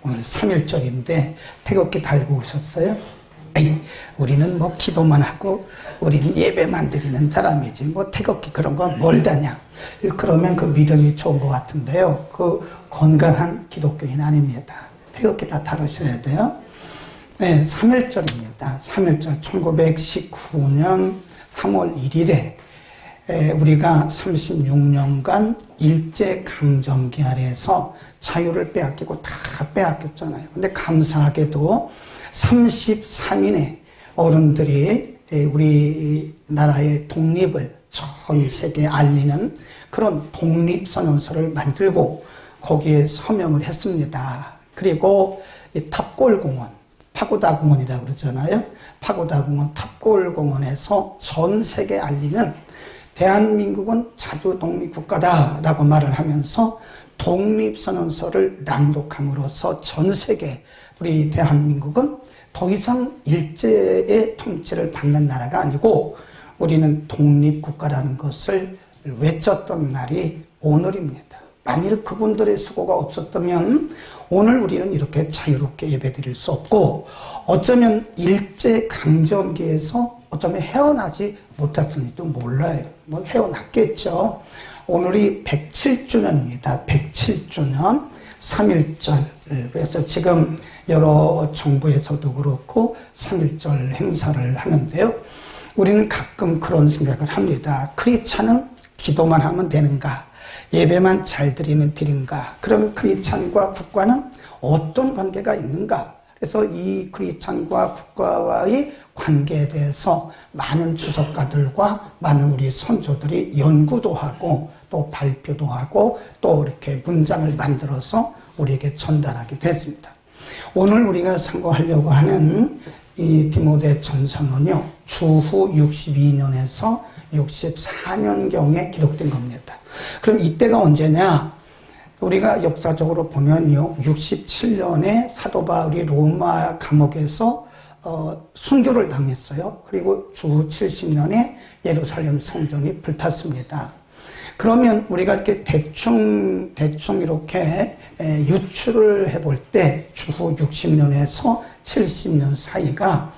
오늘 3.1절인데 태극기 달고 오셨어요? 에이, 우리는 뭐 기도만 하고 우리는 예배만 드리는 사람이지 뭐 태극기 그런 건 멀다냐. 그러면 그 믿음이 좋은 것 같은데요. 그 건강한 기독교인 아닙니다. 태극기 다 다루셔야 돼요. 네, 3.1절입니다. 3.1절 1919년 3월 1일에 우리가 36년간 일제강점기 아래에서 자유를 빼앗기고 다 빼앗겼잖아요. 근데 감사하게도 33인의 어른들이 우리나라의 독립을 전 세계에 알리는 그런 독립선언서를 만들고 거기에 서명을 했습니다. 그리고 탑골공원, 파고다공원이라고 그러잖아요. 파고다공원, 탑골공원에서 전 세계에 알리는 대한민국은 자주독립국가다라고 말을 하면서 독립선언서를 낭독함으로써 전 세계 우리 대한민국은 더 이상 일제의 통치를 받는 나라가 아니고 우리는 독립국가라는 것을 외쳤던 날이 오늘입니다. 만일 그분들의 수고가 없었다면 오늘 우리는 이렇게 자유롭게 예배드릴 수 없고 어쩌면 일제강점기에서 어쩌면 헤어나지 못했을지도 몰라요. 뭐 헤어났겠죠. 오늘이 107주년입니다. 107주년 3.1절. 그래서 지금 여러 정부에서도 그렇고 3.1절 행사를 하는데요. 우리는 가끔 그런 생각을 합니다. 크리스찬은 기도만 하면 되는가? 예배만 잘 드리면 되는가? 그럼 크리스찬과 국가는 어떤 관계가 있는가? 그래서 이 크리스찬과 국가와의 관계에 대해서 많은 주석가들과 많은 우리 선조들이 연구도 하고 또 발표도 하고 또 이렇게 문장을 만들어서 우리에게 전달하게 됐습니다. 오늘 우리가 상고하려고 하는 이 디모데전서는요, 주후 62년에서 64년경에 기록된 겁니다. 그럼 이때가 언제냐? 우리가 역사적으로 보면요, 67년에 사도 바울이 로마 감옥에서 순교를 당했어요. 그리고 주후 70년에 예루살렘 성전이 불탔습니다. 그러면 우리가 이렇게 대충 이렇게 유추를 해볼 때 주후 60년에서 70년 사이가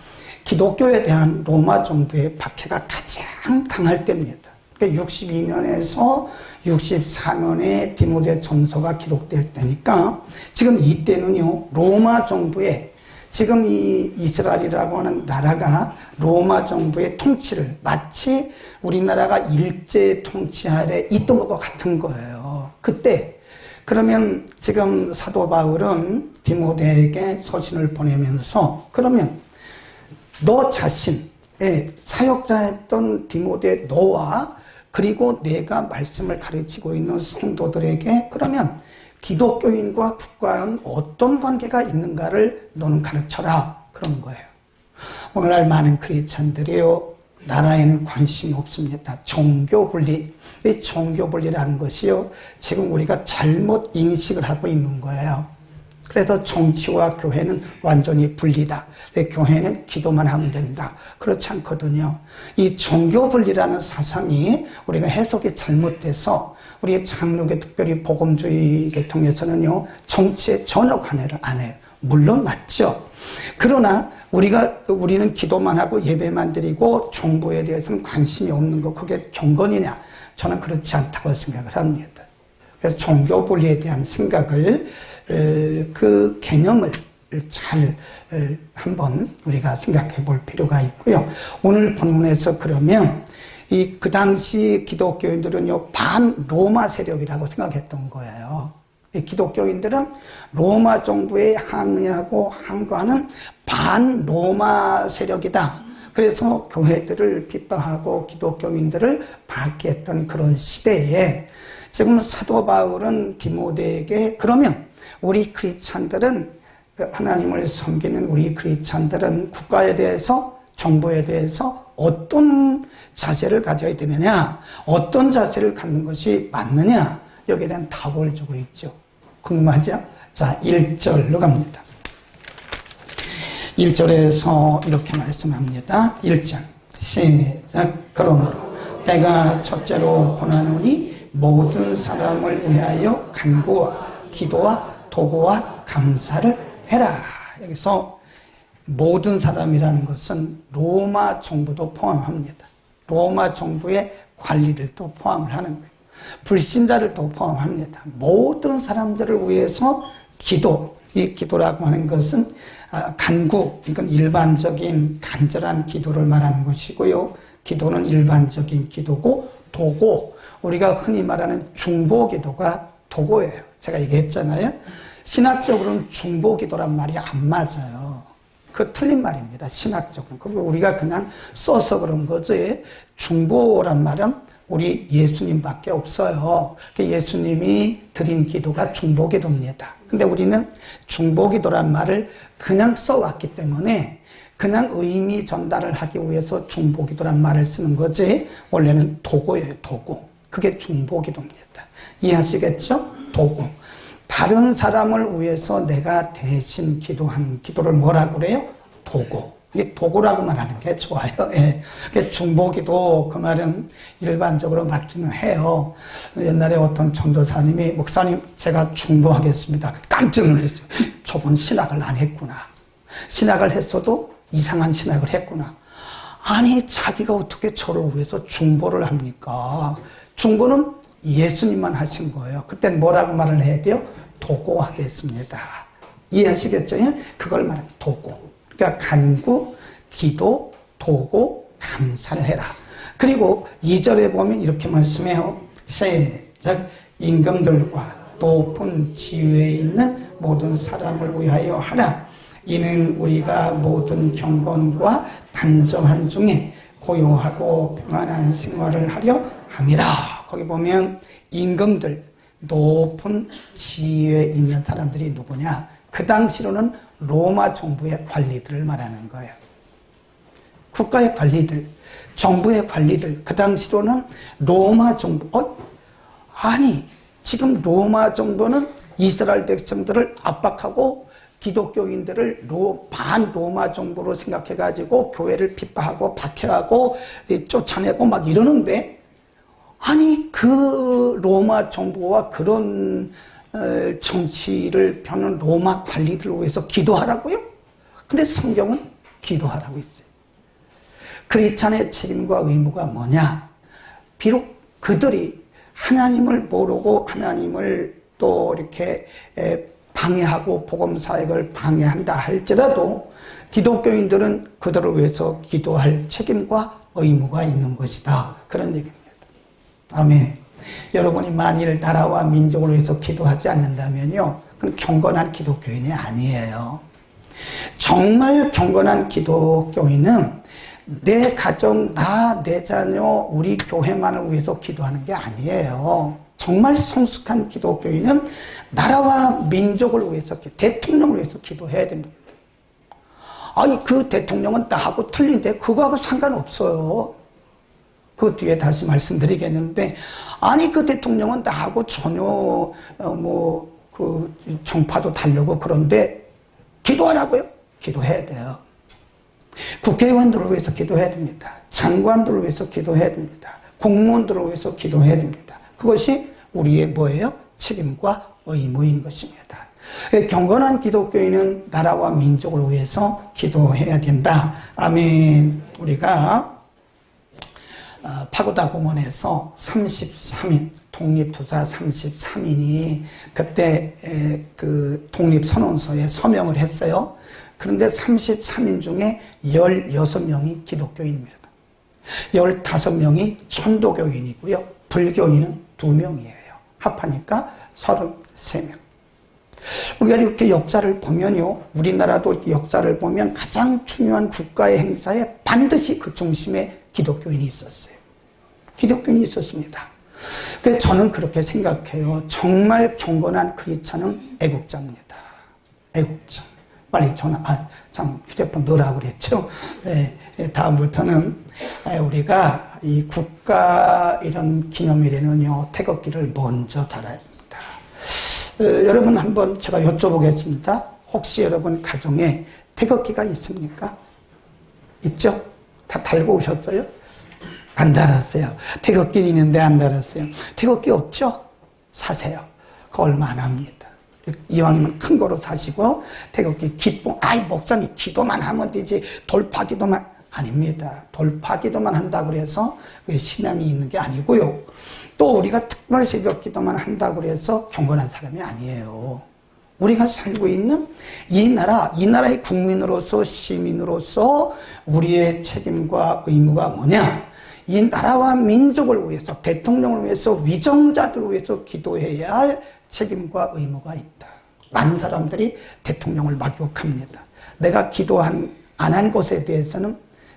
기독교에 대한 로마 정부의 박해가 가장 강할 때입니다. 그러니까 62년에서 64년에 디모데전서가 기록될 때니까 지금 이때는요, 로마 정부의 지금 이 이스라엘이라고 하는 나라가 로마 정부의 통치를 마치 우리나라가 일제 통치 아래 있던 것과 같은 거예요. 그때 그러면 지금 사도 바울은 디모데에게 서신을 보내면서 그러면 너 자신의 사역자였던 디모데 너와 그리고 내가 말씀을 가르치고 있는 성도들에게 그러면 기독교인과 국가는 어떤 관계가 있는가를 너는 가르쳐라. 그런 거예요. 오늘날 많은 크리스찬들이요, 나라에는 관심이 없습니다. 종교 분리. 이 종교 분리라는 것이요, 지금 우리가 잘못 인식을 하고 있는 거예요. 그래서 정치와 교회는 완전히 분리다. 교회는 기도만 하면 된다. 그렇지 않거든요. 이 종교 분리라는 사상이 우리가 해석이 잘못돼서 우리 장로계 특별히 복음주의 계통에서는요, 정치에 전혀 관여를 안 해요. 물론 맞죠. 그러나 우리는 기도만 하고 예배만 드리고 정부에 대해서는 관심이 없는 거, 그게 경건이냐? 저는 그렇지 않다고 생각을 합니다. 그래서 종교 분리에 대한 생각을, 그 개념을 잘 한번 우리가 생각해 볼 필요가 있고요. 오늘 본문에서 그러면 그 당시 기독교인들은요, 반로마 세력이라고 생각했던 거예요. 기독교인들은 로마 정부에 항의하고 항거하는 반로마 세력이다. 그래서 교회들을 핍박하고 기독교인들을 박해했던 그런 시대에 지금 사도 바울은 디모데에게 그러면 우리 크리스찬들은, 하나님을 섬기는 우리 크리스찬들은 국가에 대해서, 정부에 대해서 어떤 자세를 가져야 되느냐, 어떤 자세를 갖는 것이 맞느냐, 여기에 대한 답을 주고 있죠. 궁금하죠? 자, 1절로 갑니다. 1절에서 이렇게 말씀합니다. 1절 시작. 그러므로 때가 첫째로 고난오니 모든 사람을 위하여 간구와 기도와 도구와 감사를 해라. 여기서 모든 사람이라는 것은 로마 정부도 포함합니다. 로마 정부의 관리들도 포함을 하는 거예요. 불신자들도 포함합니다. 모든 사람들을 위해서 기도, 이 기도라고 하는 것은 간구, 이건 일반적인 간절한 기도를 말하는 것이고요. 기도는 일반적인 기도고, 도고, 우리가 흔히 말하는 중보기도가 도고예요. 제가 얘기했잖아요. 신학적으로는 중보기도란 말이 안 맞아요. 그 틀린 말입니다. 신학적으로. 그리고 우리가 그냥 써서 그런 거지. 중보란 말은 우리 예수님밖에 없어요. 예수님이 드린 기도가 중보기도입니다. 근데 우리는 중보기도란 말을 그냥 써왔기 때문에 그냥 의미 전달을 하기 위해서 중보기도란 말을 쓰는 거지. 원래는 도고예요. 도고. 그게 중보기도입니다. 이해하시겠죠? 도고. 다른 사람을 위해서 내가 대신 기도하는 기도를 뭐라 그래요? 도고. 이게 도고라고 말하는 게 좋아요. 예. 중보기도 그 말은 일반적으로 맞기는 해요. 옛날에 어떤 전도사님이 목사님 제가 중보하겠습니다. 깜짝 놀랐어요. 저분 신학을 안 했구나. 신학을 했어도 이상한 신학을 했구나. 아니 자기가 어떻게 저를 위해서 중보를 합니까? 중보는 예수님만 하신 거예요. 그때는 뭐라고 말을 해야 돼요? 도고하겠습니다. 이해하시겠죠? 그걸 말하는 도고. 그러니까 간구, 기도, 도고, 감사를 해라. 그리고 2절에 보면 이렇게 말씀해요. 시작. 임금들과 높은 지위에 있는 모든 사람을 위하여 하라. 이는 우리가 모든 경건과 단정한 중에 고요하고 평안한 생활을 하려 함이라. 거기 보면 임금들, 높은 지위에 있는 사람들이 누구냐? 그 당시로는 로마 정부의 관리들을 말하는 거예요. 국가의 관리들, 정부의 관리들, 그 당시로는 로마 정부, 아니, 지금 로마 정부는 이스라엘 백성들을 압박하고 기독교인들을 반로마 정부로 생각해가지고 교회를 핍박하고 박해하고 쫓아내고 막 이러는데, 아니 그 로마 정부와 그런 정치를 펴는 로마 관리들을 위해서 기도하라고요? 근데 성경은 기도하라고 있어요. 크리스찬의 책임과 의무가 뭐냐? 비록 그들이 하나님을 모르고 하나님을 또 이렇게 방해하고 복음사역을 방해한다 할지라도 기독교인들은 그들을 위해서 기도할 책임과 의무가 있는 것이다. 그런 얘기입니다. 아멘. 여러분이 만일 나라와 민족을 위해서 기도하지 않는다면요, 그건 경건한 기독교인이 아니에요. 정말 경건한 기독교인은 내 가정, 내 자녀, 우리 교회만을 위해서 기도하는 게 아니에요. 정말 성숙한 기독교인은 나라와 민족을 위해서, 대통령을 위해서 기도해야 됩니다. 아니, 그 대통령은 나하고 틀린데 그거하고 상관없어요. 그 뒤에 다시 말씀드리겠는데, 아니 그 대통령은 나하고 전혀 그 정파도 다르고 그런데 기도하라고요? 기도해야 돼요. 국회의원들을 위해서 기도해야 됩니다. 장관들을 위해서 기도해야 됩니다. 공무원들을 위해서 기도해야 됩니다. 그것이 우리의 뭐예요? 책임과 의무인 것입니다. 경건한 기독교인은 나라와 민족을 위해서 기도해야 된다. 아멘. 우리가 파고다 공원에서 33인, 독립투사 33인이 그때 그 독립선언서에 서명을 했어요. 그런데 33인 중에 16명이 기독교인입니다. 15명이 천도교인이고요. 불교인은 2명이에요. 합하니까 33명. 우리가 이렇게 역사를 보면요, 우리나라도 역사를 보면 가장 중요한 국가의 행사에 반드시 그 중심에 기독교인이 있었어요. 기독교인이 있었습니다. 그래서 저는 그렇게 생각해요. 정말 경건한 크리스찬은 애국자입니다. 애국자. 빨리 전화, 참 휴대폰 넣으라고 그랬죠. 네, 다음부터는 우리가 이 국가 이런 기념일에는요, 태극기를 먼저 달아야 됩니다. 여러분 한번 제가 여쭤보겠습니다. 혹시 여러분 가정에 태극기가 있습니까? 있죠? 다 달고 오셨어요? 안 달았어요. 태극기 있는데 안 달았어요. 태극기 없죠? 사세요. 그거 얼마 안 합니다. 이왕이면 큰 거로 사시고 태극기 기쁨, 아이 목사님 기도만 하면 되지 돌파 기도만 아닙니다. 돌파 기도만 한다고 해서 신앙이 있는 게 아니고요. 또 우리가 특별 새벽 기도만 한다고 해서 경건한 사람이 아니에요. 우리가 살고 있는 이 나라의 국민으로서 시민으로서 우리의 책임과 의무가 뭐냐? 이 나라와 민족을 위해서, 대통령을 위해서, 위정자들을 위해서 기도해야 할 책임과 의무가 있다. 많은 사람들이 대통령을 막 욕합니다. 내가 기도 안 한 것에 대해서는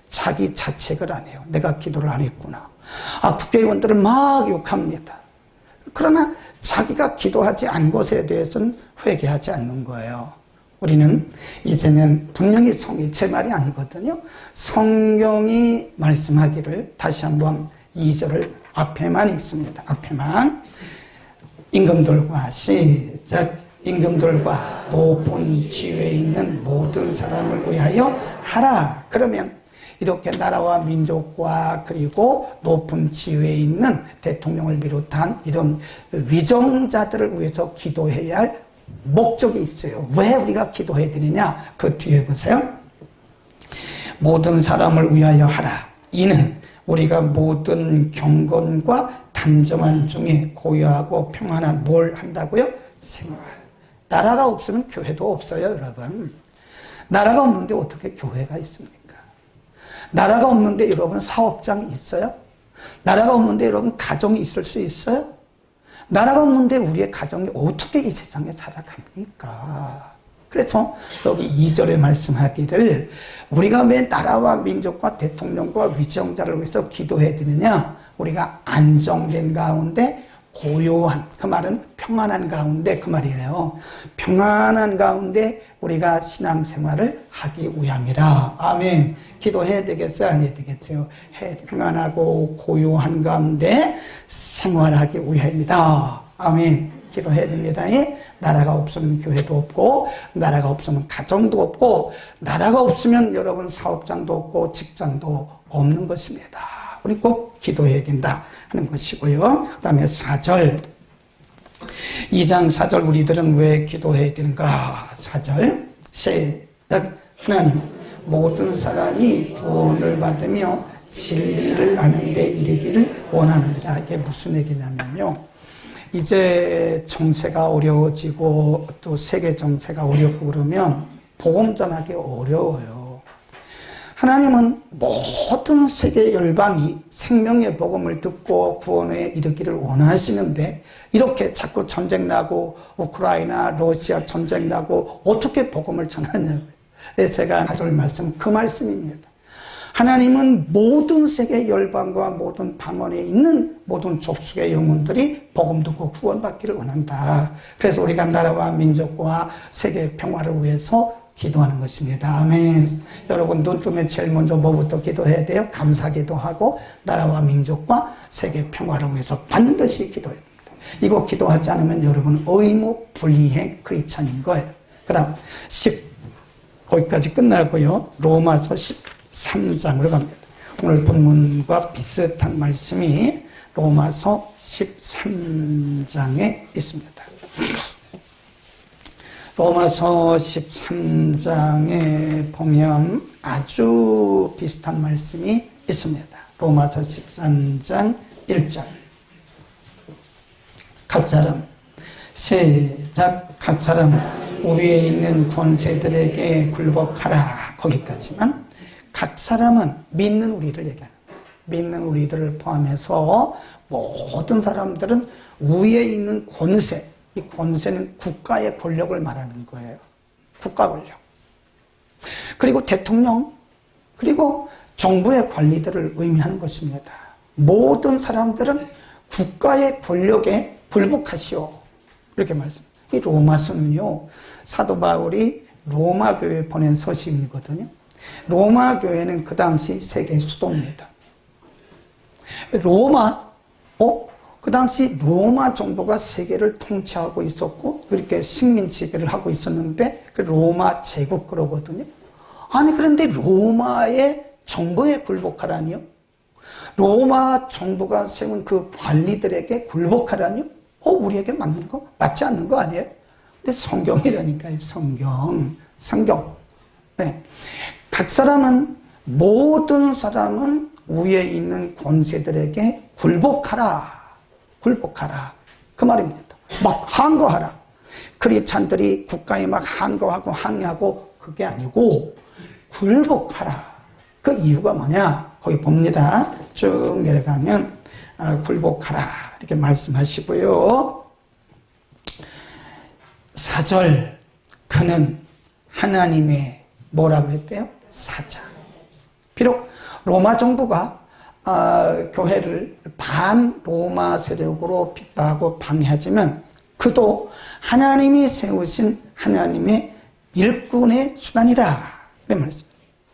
자기 자책을 안 해요. 내가 기도를 안 했구나. 국회의원들을 막 욕합니다. 그러나 자기가 기도하지 않은 것에 대해서는 회개하지 않는 거예요. 우리는 이제는 분명히 제 말이 아니거든요. 성경이 말씀하기를 다시 한번 2절을 앞에만 읽습니다. 앞에만. 임금들과 시작. 임금들과 높은 지위에 있는 모든 사람을 위하여 하라. 그러면 이렇게 나라와 민족과 그리고 높은 지위에 있는 대통령을 비롯한 이런 위정자들을 위해서 기도해야 할 목적이 있어요. 왜 우리가 기도해야 되느냐? 그 뒤에 보세요. 모든 사람을 위하여 하라. 이는 우리가 모든 경건과 단정한 중에 고요하고 평안한 뭘 한다고요? 생활. 나라가 없으면 교회도 없어요, 여러분. 나라가 없는데 어떻게 교회가 있습니까? 나라가 없는데 여러분 사업장이 있어요? 나라가 없는데 여러분 가정이 있을 수 있어요? 나라가 없는데 우리의 가정이 어떻게 이 세상에 살아갑니까? 그래서 여기 2절에 말씀하기를 우리가 왜 나라와 민족과 대통령과 위정자를 위해서 기도해야 되느냐? 우리가 안정된 가운데 고요한, 그 말은 평안한 가운데 그 말이에요. 평안한 가운데 우리가 신앙생활을 하기 위함이라. 아멘. 기도해야 되겠어요? 안 해야 되겠어요? 평안하고 고요한 가운데 생활하기 위함이다. 아멘. 기도해야 됩니다. 나라가 없으면 교회도 없고, 나라가 없으면 가정도 없고, 나라가 없으면 여러분 사업장도 없고, 직장도 없는 것입니다. 우리 꼭 기도해야 된다 하는 것이고요. 그 다음에 4절. 2장 4절 우리들은 왜 기도해야 되는가? 4절 시작. 하나님 모든 사람이 구원을 받으며 진리를 아는 데 이르기를 원하느니라. 이게 무슨 얘기냐면요. 이제 정세가 어려워지고 또 세계 정세가 어렵고 그러면 복음 전하기 어려워요. 하나님은 모든 세계 열방이 생명의 복음을 듣고 구원에 이르기를 원하시는데 이렇게 자꾸 전쟁 나고 우크라이나 러시아 전쟁 나고 어떻게 복음을 전하냐고요. 제가 가져올 말씀 그 말씀입니다. 하나님은 모든 세계 열방과 모든 방언에 있는 모든 족속의 영혼들이 복음 듣고 구원받기를 원한다. 그래서 우리가 나라와 민족과 세계 평화를 위해서 기도하는 것입니다. 아멘. 여러분 눈 뜨면 제일 먼저 뭐부터 기도해야 돼요? 감사 기도하고 나라와 민족과 세계 평화를 위해서 반드시 기도해야 됩니다. 이거 기도하지 않으면 여러분 의무 불이행 크리스찬인 거예요. 그 다음 거기까지 끝나고요. 로마서 13장으로 갑니다. 오늘 본문과 비슷한 말씀이 로마서 13장에 있습니다. 로마서 13장에 보면 아주 비슷한 말씀이 있습니다. 로마서 13장 1절. 각 사람, 시작. 각 사람은 우리에 있는 권세들에게 굴복하라. 거기까지만. 각 사람은 믿는 우리를 얘기하는 거예요. 믿는 우리들을 포함해서 모든 사람들은 위에 있는 권세, 이 권세는 국가의 권력을 말하는 거예요. 국가 권력. 그리고 대통령, 그리고 정부의 관리들을 의미하는 것입니다. 모든 사람들은 국가의 권력에 굴복하시오. 이렇게 말씀합니다. 이 로마서는요, 사도 바울이 로마 교회에 보낸 서신이거든요. 로마 교회는 그 당시 세계 수도입니다. 그 당시 로마 정부가 세계를 통치하고 있었고 그렇게 식민 지배를 하고 있었는데 그 로마 제국 그러거든요. 아니 그런데 로마의 정부에 굴복하라니요? 로마 정부가 세운 그 관리들에게 굴복하라니요? 우리에게 맞는 거? 맞지 않는 거 아니에요? 근데 성경이라니까요. 성경. 네. 각 사람은, 모든 사람은 위에 있는 권세들에게 굴복하라. 그 말입니다. 막 항거하라. 크리스찬들이 국가에 막 항거하고 항의하고 그게 아니고 굴복하라. 그 이유가 뭐냐? 거기 봅니다. 쭉 내려가면 굴복하라 이렇게 말씀하시고요. 4절, 그는 하나님의 뭐라 그랬대요? 사자. 비록 로마 정부가 교회를 반로마 세력으로 핍박하고 방해하지만 그도 하나님이 세우신 하나님의 일꾼의 수단이다. 이런 말씀.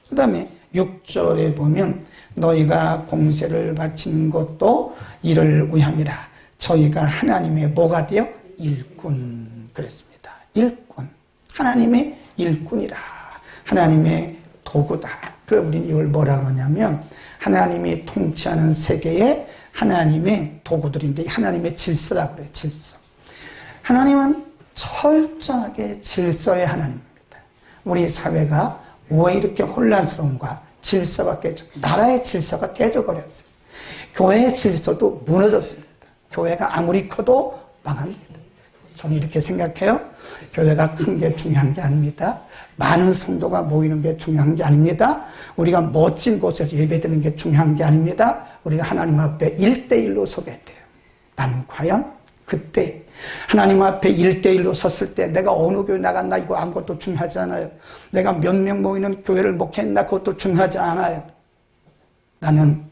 그 다음에 6절에 보면 너희가 공세를 바친 것도 이를 위함이라. 저희가 하나님의 뭐가 되어? 일꾼. 그랬습니다. 일꾼. 하나님의 일꾼이라. 하나님의 도구다. 그래서 우리는 이걸 뭐라 그러냐면 하나님이 통치하는 세계의 하나님의 도구들인데 하나님의 질서라고 그래요. 질서. 하나님은 철저하게 질서의 하나님입니다. 우리 사회가 왜 이렇게 혼란스러운가? 질서가 나라의 질서가 깨져버렸어요. 교회의 질서도 무너졌습니다. 교회가 아무리 커도 망합니다. 저는 이렇게 생각해요. 교회가 큰 게 중요한 게 아닙니다. 많은 성도가 모이는 게 중요한 게 아닙니다. 우리가 멋진 곳에서 예배드리는 게 중요한 게 아닙니다. 우리가 하나님 앞에 1대1로 서게 돼요. 나는 과연 그때 하나님 앞에 1대1로 섰을 때 내가 어느 교회 나갔나 이거 아무것도 중요하지 않아요. 내가 몇 명 모이는 교회를 목회했나 그것도 중요하지 않아요. 나는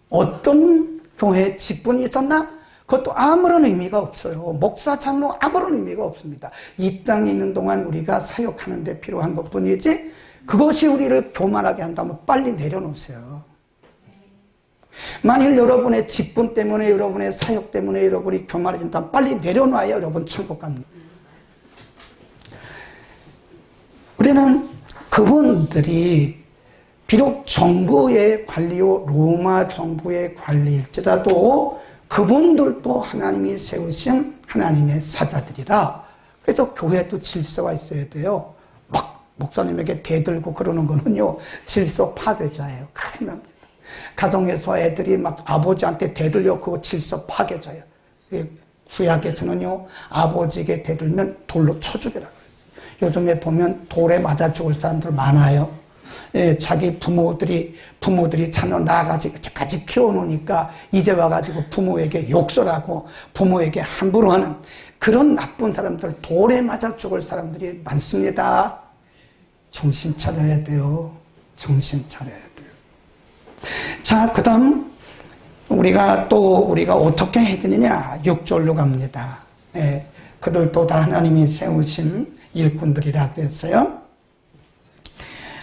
어떤 교회에 직분이 있었나? 그것도 아무런 의미가 없어요. 목사, 장로 아무런 의미가 없습니다. 이 땅에 있는 동안 우리가 사역하는 데 필요한 것뿐이지 그것이 우리를 교만하게 한다면 빨리 내려놓으세요. 만일 여러분의 직분 때문에 여러분의 사역 때문에 여러분이 교만해진다면 빨리 내려놔야 여러분 천국 갑니다. 우리는 그분들이 비록 정부의 관리요 로마 정부의 관리일지라도 그분들도 하나님이 세우신 하나님의 사자들이라. 그래서 교회도 질서가 있어야 돼요. 막 목사님에게 대들고 그러는 거는요 질서 파괴자예요. 큰일 납니다. 가정에서 애들이 막 아버지한테 대들려 그거 질서 파괴자예요. 구약에서는요 아버지에게 대들면 돌로 쳐 죽이라고 그랬어요. 요즘에 보면 돌에 맞아 죽을 사람들 많아요. 예, 자기 부모들이 자녀 낳아가지고 끝까지 키워놓으니까 이제 와가지고 부모에게 욕설하고 부모에게 함부로 하는 그런 나쁜 사람들, 돌에 맞아 죽을 사람들이 많습니다. 정신 차려야 돼요. 정신 차려야 돼요. 자, 그 다음 우리가 어떻게 해야 되느냐? 6절로 갑니다. 예, 그들도 다 하나님이 세우신 일꾼들이라 그랬어요.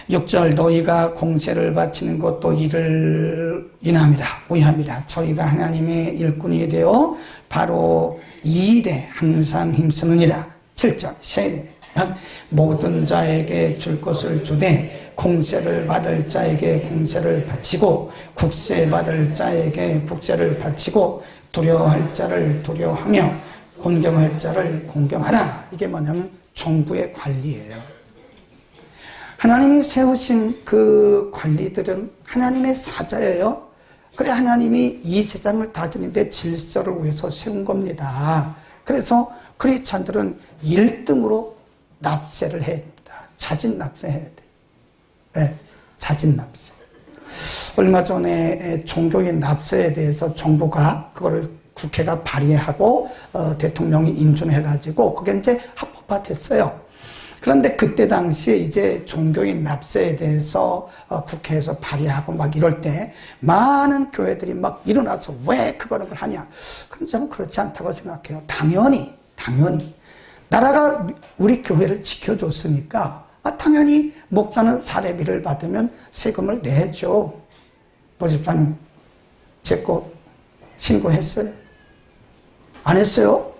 6절 너희가 공세를 바치는 것도 이를 위함이라. 저희가 하나님의 일꾼이 되어 바로 이 일에 항상 힘쓰느니라. 7절 모든 자에게 줄 것을 주되 공세를 받을 자에게 공세를 바치고 국세 받을 자에게 국세를 바치고 두려워할 자를 두려워하며 공경할 자를 공경하라. 이게 뭐냐면 정부의 관리예요. 하나님이 세우신 그 관리들은 하나님의 사자예요. 그래 하나님이 이 세상을 다스리는데 질서를 위해서 세운 겁니다. 그래서 크리스찬들은 1등으로 납세를 해야 됩니다. 자진 납세해야 돼요. 네, 자진 납세. 얼마 전에 종교인 납세에 대해서 정부가 그거를 국회가 발의하고 대통령이 인준해가지고 그게 이제 합법화됐어요. 그런데 그때 당시에 이제 종교인 납세에 대해서 국회에서 발의하고 막 이럴 때 많은 교회들이 막 일어나서 왜 그거를 하냐. 그럼 저는 그렇지 않다고 생각해요. 당연히 나라가 우리 교회를 지켜줬으니까 당연히 목사는 사례비를 받으면 세금을 내죠. 노집사님 제 거 신고했어요? 안 했어요?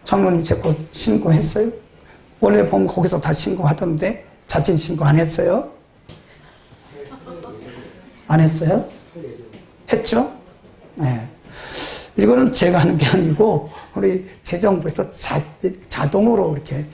장로님 제 거 신고했어요? 원래 보면 거기서 다 신고하던데 자진 신고 안 했어요? 안 했어요? 했죠? 네. 이거는 제가 하는 게 아니고 우리 재정부에서 자동으로 이렇게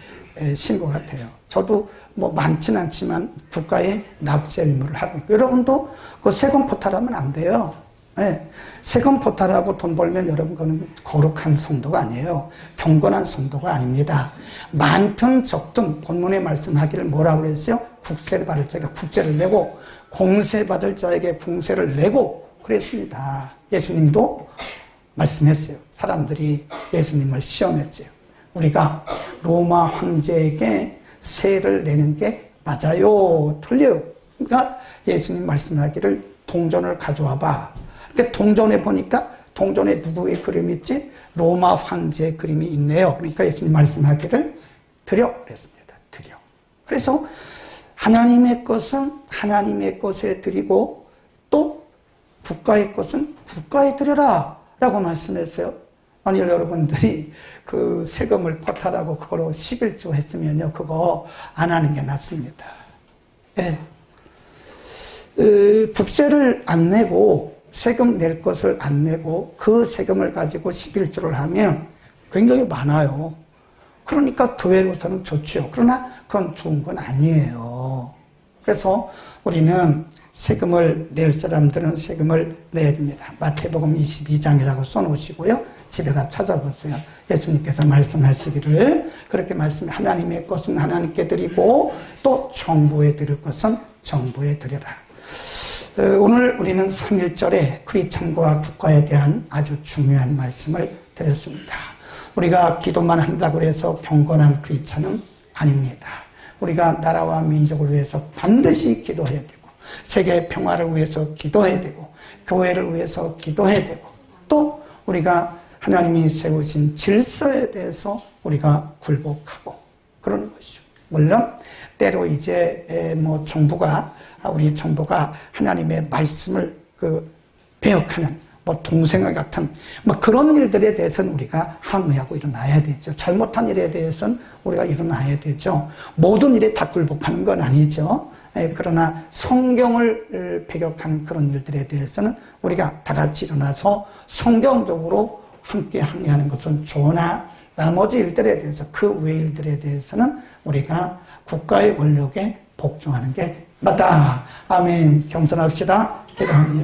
신고가 돼요. 저도 뭐 많지는 않지만 국가에 납세 의무를 하고 있고, 여러분도 그 세금 포탈하면 안 돼요. 네. 세금 포탈하고 돈 벌면 여러분 그거는 거룩한 성도가 아니에요. 경건한 성도가 아닙니다. 많든 적든 본문에 말씀하기를 뭐라고 그랬어요? 국세를 받을 자에게 국세를 내고 공세 받을 자에게 공세를 내고 그랬습니다. 예수님도 말씀했어요. 사람들이 예수님을 시험했어요. 우리가 로마 황제에게 세를 내는 게 맞아요? 틀려요? 그러니까 예수님 말씀하기를 동전을 가져와 봐. 그러니까 동전에 보니까 동전에 누구의 그림이 있지? 로마 황제의 그림이 있네요. 그러니까 예수님 말씀하기를 드려 그랬습니다. 드려. 그래서 하나님의 것은 하나님의 것에 드리고 또 국가의 것은 국가에 드려라 라고 말씀했어요. 만일 여러분들이 그 세금을 포탈하고 그거로 11조 했으면요, 그거 안 하는 게 낫습니다. 예. 국세를 안 내고 세금 낼 것을 안 내고 그 세금을 가지고 11조를 하면 굉장히 많아요. 그러니까 교회로서는 좋죠. 그러나 그건 좋은 건 아니에요. 그래서 우리는 세금을 낼 사람들은 세금을 내야 됩니다. 마태복음 22장이라고 써놓으시고요. 집에 가 찾아보세요. 예수님께서 말씀하시기를 그렇게 말씀해. 하나님의 것은 하나님께 드리고 또 정부에 드릴 것은 정부에 드려라. 오늘 우리는 3.1절에 크리스찬과 국가에 대한 아주 중요한 말씀을 드렸습니다. 우리가 기도만 한다고 해서 경건한 크리스찬은 아닙니다. 우리가 나라와 민족을 위해서 반드시 기도해야 되고, 세계 평화를 위해서 기도해야 되고, 교회를 위해서 기도해야 되고, 또 우리가 하나님이 세우신 질서에 대해서 우리가 굴복하고 그런 것이죠. 물론 때로 이제 뭐 우리 정부가 하나님의 말씀을 배역하는 뭐 동생과 같은 뭐 그런 일들에 대해서는 우리가 항의하고 일어나야 되죠. 잘못한 일에 대해서는 우리가 일어나야 되죠. 모든 일에 다 굴복하는 건 아니죠. 그러나 성경을 배격하는 그런 일들에 대해서는 우리가 다 같이 일어나서 성경적으로 함께 항의하는 것은 좋으나 나머지 일들에 대해서, 그 외 일들에 대해서는 우리가 국가의 권력에 복종하는 게 맞다. 아멘. 겸손합시다. 기도합니다.